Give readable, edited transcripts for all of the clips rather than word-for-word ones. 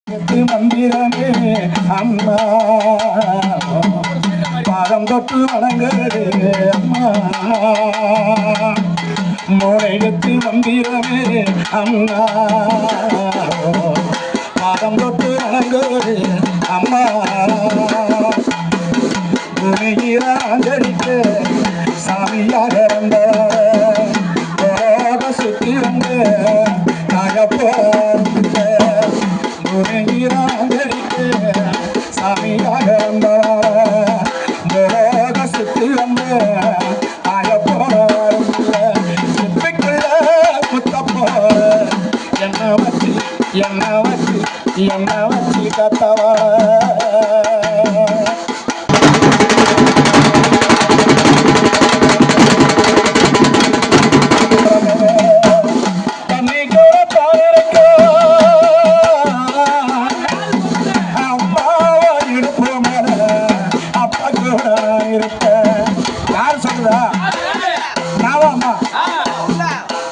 மந்திரமே அம்மா பாதம் தொட்டு வணங்குது அம்மா மூளையத்து மந்திரமே அம்மா பாதம் தொட்டு வணங்குது அம்மா பூமியிலாஞ்சலிக்கு சாமியாக வந்த சுத்தி வந்து நாயப்போ பூமியிலாஞ்சலிக்கு சாமியாக வந்த சுத்தி வந்து நாயப்போ சுத்திக்குள்ள முத்தப்போ என்ன வச்சு கத்தவா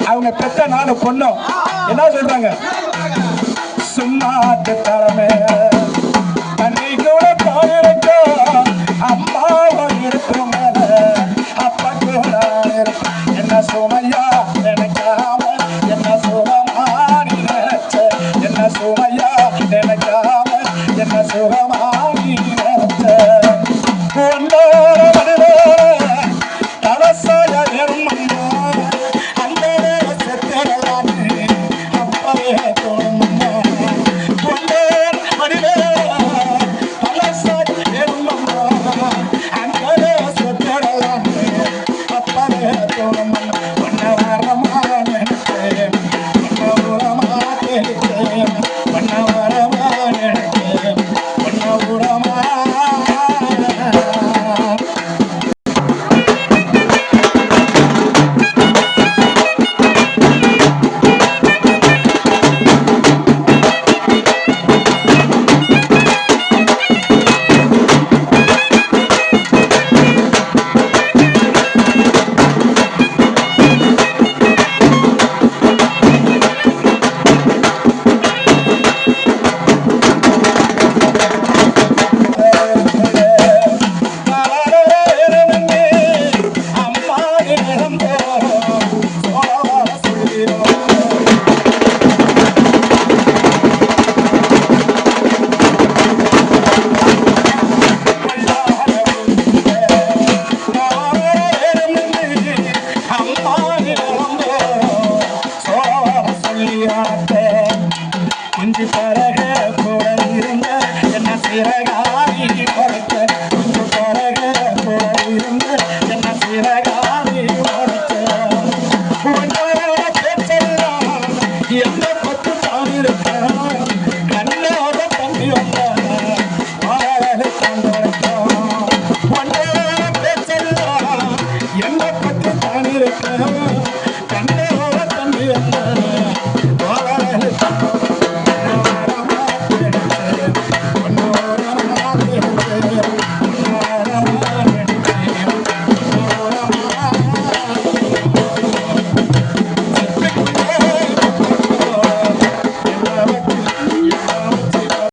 அவங்க பெற்ற நாலு பொண்ணும் என்ன சொல்றாங்க சும்மா தலைமை தண்ணி கூட பாயிருக்கும் அம்மாவா இருக்கும் அப்பா கூட என்ன சுமையா நினைக்காம என்ன சுகமானி நினைச்ச என்ன சுமையா நினைக்காம என்ன சுகமானி நினைச்ச குஞ்சு பறக கூட இருந்த என்ன சிறகாரி பறக்க குஞ்சு பறக கூட இருந்த என்ன சிறகாரி எந்த பத்து தான் இருக்க கண்ணோட தண்ணி வந்த எந்த பத்து தான் இருக்க